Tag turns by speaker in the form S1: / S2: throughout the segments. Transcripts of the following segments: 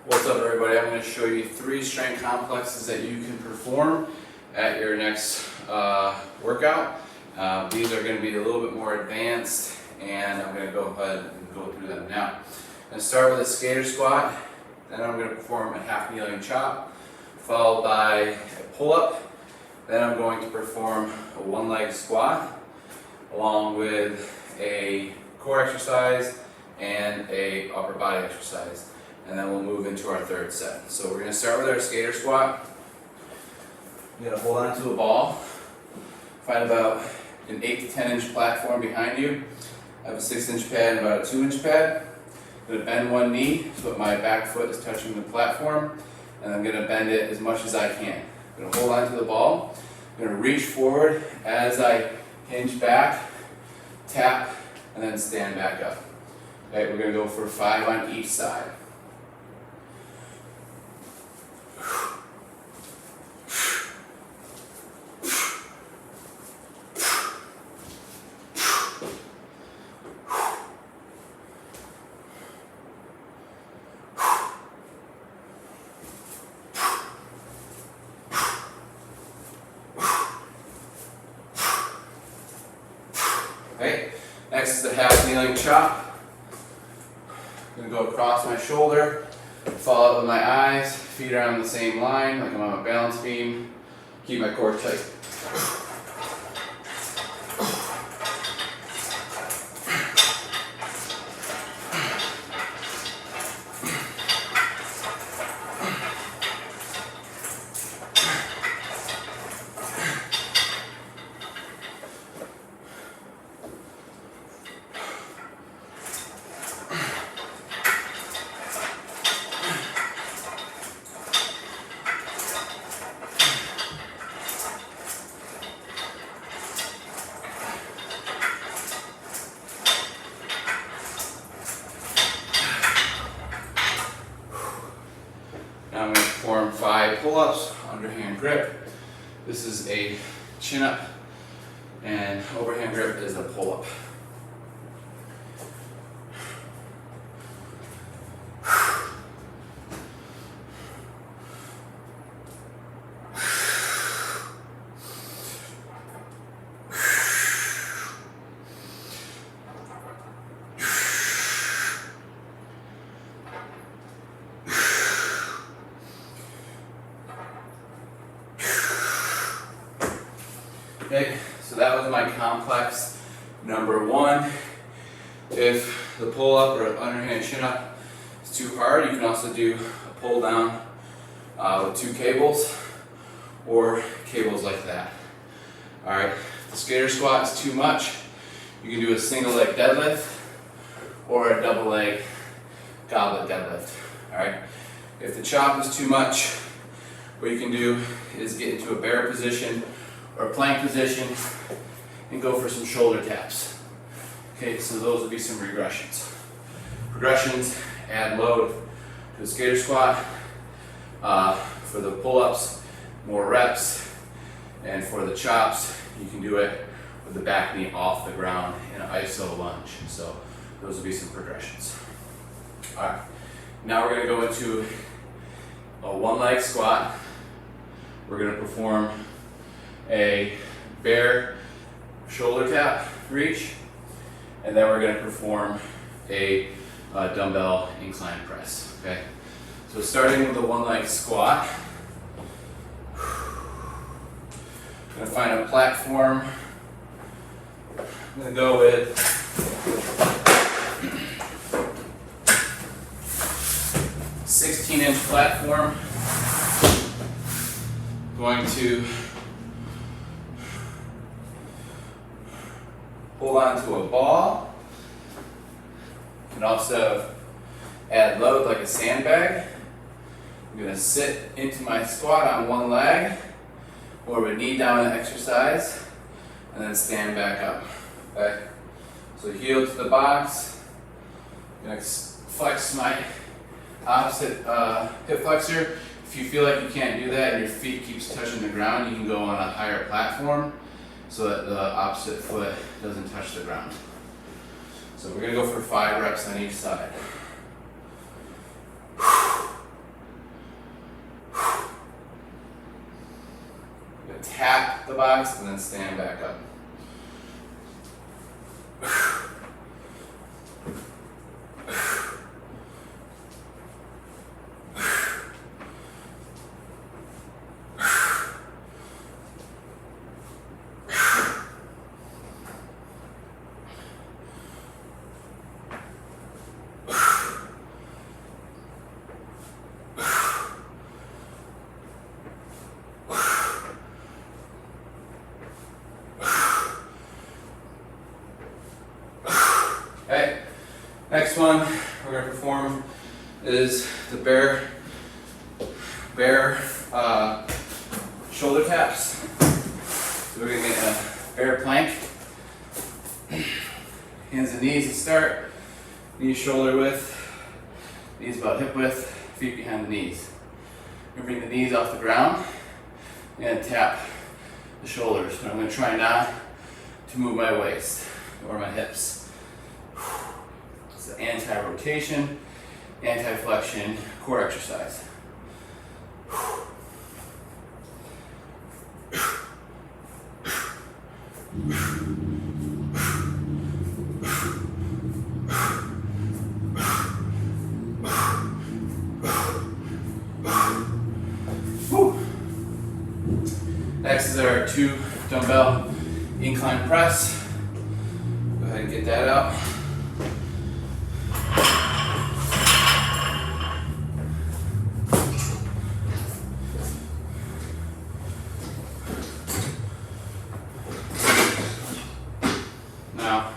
S1: What's up, everybody? I'm going to show you 3 strength complexes that you can perform at your next workout. These are going to be a little bit more advanced, and I'm going to go ahead and go through them now. I'm going to start with a skater squat, then I'm going to perform a half kneeling chop, followed by a pull-up, then I'm going to perform a one-leg squat, along with a core exercise and a upper body exercise. And then we'll move into our third set. So we're going to start with our skater squat. You're going to hold on to a ball. Find about an 8 to 10 inch platform behind you. I have a 6-inch pad and about a 2-inch pad. I'm going to bend one knee so that my back foot is touching the platform. And I'm going to bend it as much as I can. I'm going to hold on to the ball. I'm going to reach forward as I hinge back, tap, and then stand back up. Okay, we're going to go for 5 on each side. Okay, next is the half kneeling chop. I'm going to go across my shoulder, follow up with my eyes, feet are on the same line, like I'm on a balance beam. Keep my core tight. Now I'm going to perform 5 pull-ups, underhand grip. This is a chin-up, and overhand grip is a pull-up. Okay, so that was my complex number 1. If the pull-up or underhand chin-up is too hard, you can also do a pull-down with 2 cables or cables like that. Alright, if the skater squat is too much, you can do a single leg deadlift or a double leg goblet deadlift. Alright, if the chop is too much, what you can do is get into a bear position or plank position and go for some shoulder taps. Okay, so those would be some regressions. Progressions add load to the skater squat. For the pull-ups, more reps. And for the chops, you can do it with the back knee off the ground in an iso lunge. So those would be some progressions. Alright, now we're going to go into a one-leg squat. We're going to perform a bear shoulder tap reach, and then we're going to perform a dumbbell incline press. Okay, so starting with the one-leg squat, I'm going to find a platform. I'm going to go with 16-inch platform. Going to hold on to a ball. You can also add load like a sandbag. I'm going to sit into my squat on one leg, more of a knee down exercise, and then stand back up. Okay? So heel to the box. I'm going to flex my opposite hip flexor. If you feel like you can't do that and your feet keeps touching the ground, you can go on a higher platform so that the opposite foot doesn't touch the ground. So we're going to go for 5 reps on each side. the box and then stand back up. Okay, next one we're going to perform is the bear shoulder taps. So we're going to get a bear plank. Hands and knees to start. Knees shoulder width, knees about hip width, feet behind the knees. We're going to bring the knees off the ground and tap the shoulders. But I'm going to try not to move my waist or my hips. It's an anti-rotation, anti-flexion core exercise. Next is our 2 dumbbell incline press. Go ahead and get that out. Now,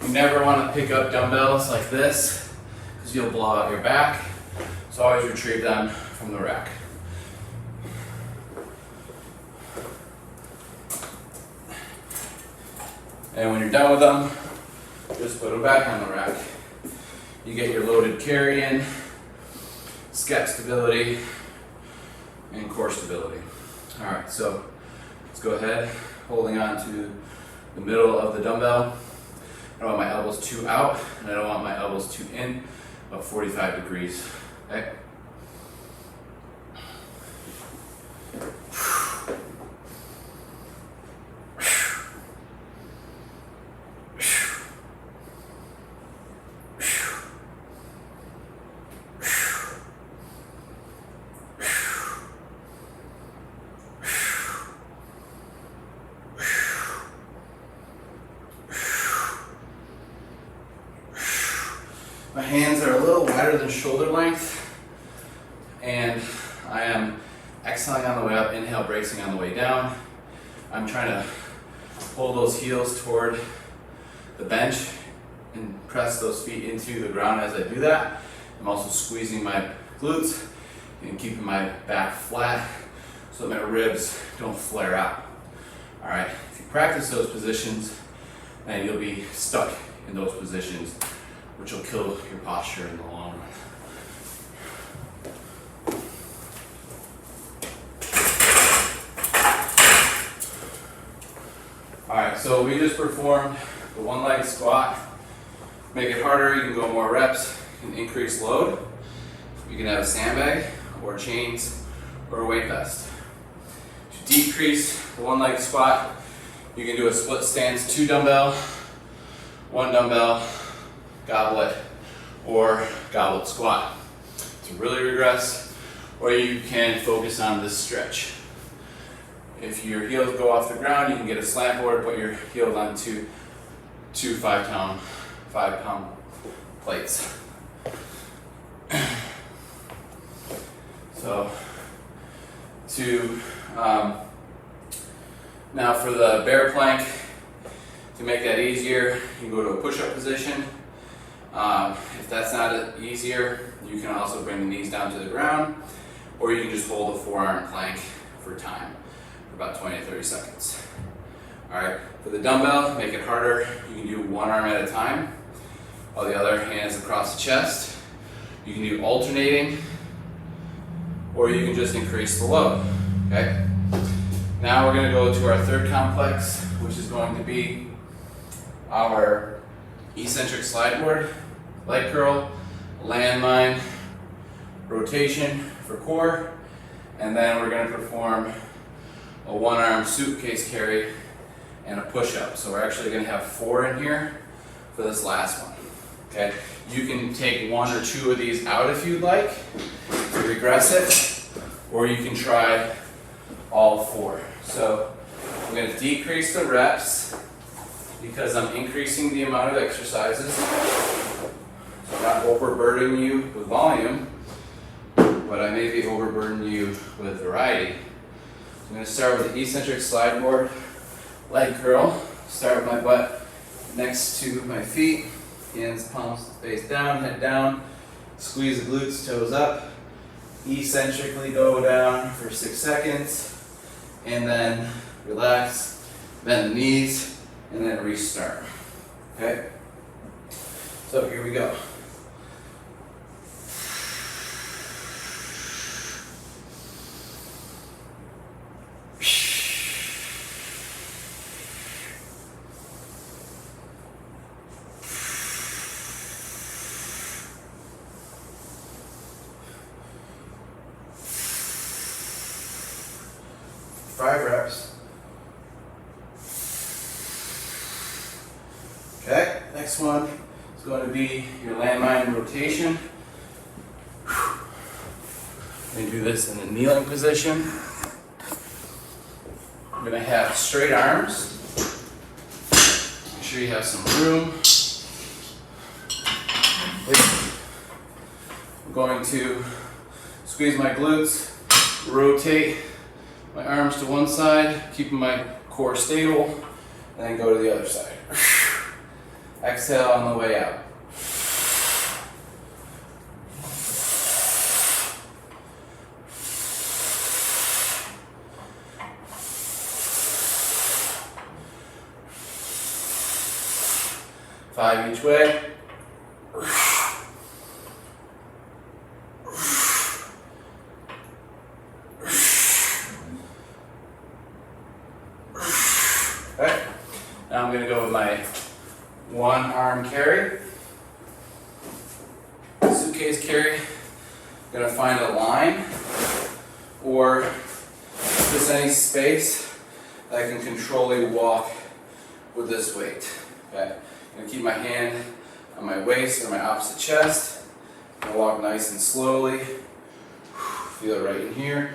S1: you never want to pick up dumbbells like this because you'll blow out your back. So always retrieve them from the rack. And when you're done with them, just put them back on the rack. You get your loaded carry in, scap stability, and core stability. All right, so let's go ahead, holding on to the middle of the dumbbell. I don't want my elbows too out, and I don't want my elbows too in, about 45 degrees, okay? My hands are a little wider than shoulder length, and I am exhaling on the way up, inhale, bracing on the way down. I'm trying to hold those heels toward the bench and press those feet into the ground as I do that. I'm also squeezing my glutes and keeping my back flat so that my ribs don't flare out. All right, if you practice those positions, then you'll be stuck in those positions, which will kill your posture in the long run. All right, so we just performed the 1-leg squat. Make it harder, you can go more reps, you can increase load. You can have a sandbag or chains or a weight vest. To decrease the 1-leg squat, you can do a split stance, 2 dumbbell, 1 dumbbell, goblet, or goblet squat. To really regress, or you can focus on this stretch. If your heels go off the ground, you can get a slant board, put your heels on two 5-pound plates. So, now for the bear plank, to make that easier, you can go to a push-up position. If that's not easier, you can also bring the knees down to the ground, or you can just hold a forearm plank for time, for about 20 to 30 seconds. All right, for the dumbbell, make it harder. You can do 1 arm at a time, while the other hand is across the chest. You can do alternating, or you can just increase the load, okay? Now we're gonna go to our third complex, which is going to be our eccentric slide board, leg curl, landmine rotation for core, and then we're going to perform a one-arm suitcase carry, and a push-up. So we're actually going to have 4 in here for this last one. Okay, you can take 1 or 2 of these out if you'd like to regress it, or you can try all 4. So I'm going to decrease the reps because I'm increasing the amount of exercises. So I'm not overburdening you with volume, but I may be overburdening you with variety. So I'm going to start with the eccentric slide board leg curl. Start with my butt next to my feet, hands palms face down, head down, squeeze the glutes, toes up, eccentrically go down for 6 seconds, and then relax, bend the knees, and then restart. Okay? So here we go. Five reps. Okay, next one is going to be your landmine rotation. I'm going to do this in a kneeling position. I'm going to have straight arms. Make sure you have some room. I'm going to squeeze my glutes, rotate my arms to one side, keeping my core stable, and then go to the other side. Exhale on the way out. Five each way. Okay. Now I'm going to go with my one arm carry, suitcase carry. I'm going to find a line, or if there's any space, I can controlly walk with this weight. Okay. I'm going to keep my hand on my waist or my opposite chest. I'm going to walk nice and slowly. Feel it right in here.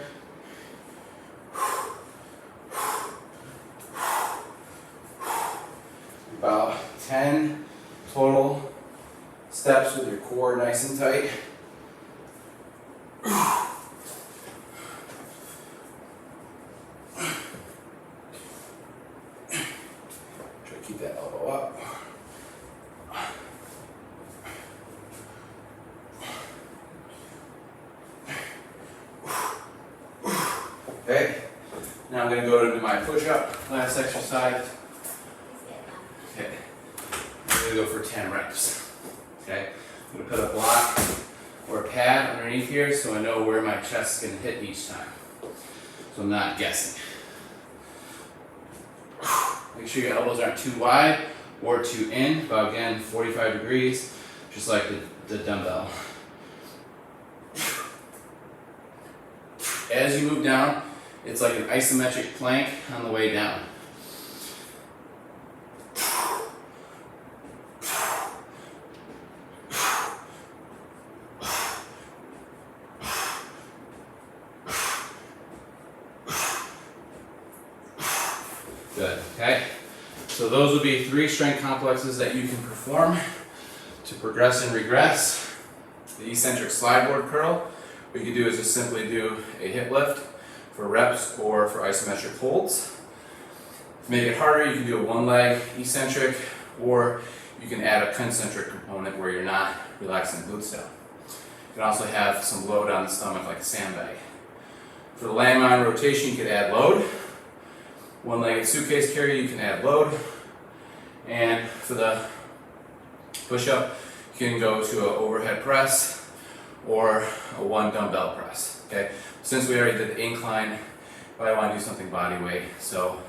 S1: About 10 total steps with your core nice and tight. Try to keep that elbow up. Okay, now I'm going to go into my push-up, last exercise. Okay, I'm going to go for 10 reps. Okay, I'm going to put a block or a pad underneath here so I know where my chest is going to hit each time. So I'm not guessing. Make sure your elbows aren't too wide or too in, but again, 45 degrees, just like the dumbbell. As you move down, it's like an isometric plank on the way down. Good, okay? So those would be 3 strength complexes that you can perform to progress and regress. The eccentric slide board curl, what you can do is just simply do a hip lift for reps or for isometric holds. To make it harder, you can do a one leg eccentric, or you can add a concentric component where you're not relaxing the glutes down. You can also have some load on the stomach like a sandbag. For the landmine rotation, you could add load. One-legged suitcase carry, you can add load. And for the push-up, you can go to an overhead press or a 1 dumbbell press. Okay. Since we already did the incline, I want to do something body weight. So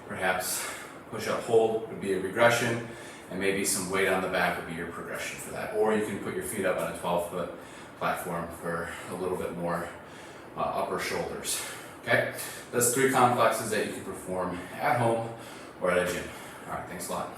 S1: perhaps push-up hold would be a regression, and maybe some weight on the back would be your progression for that. Or you can put your feet up on a 12-foot platform for a little bit more upper shoulders. Okay? That's 3 complexes that you can perform at home or at a gym. Alright, thanks a lot.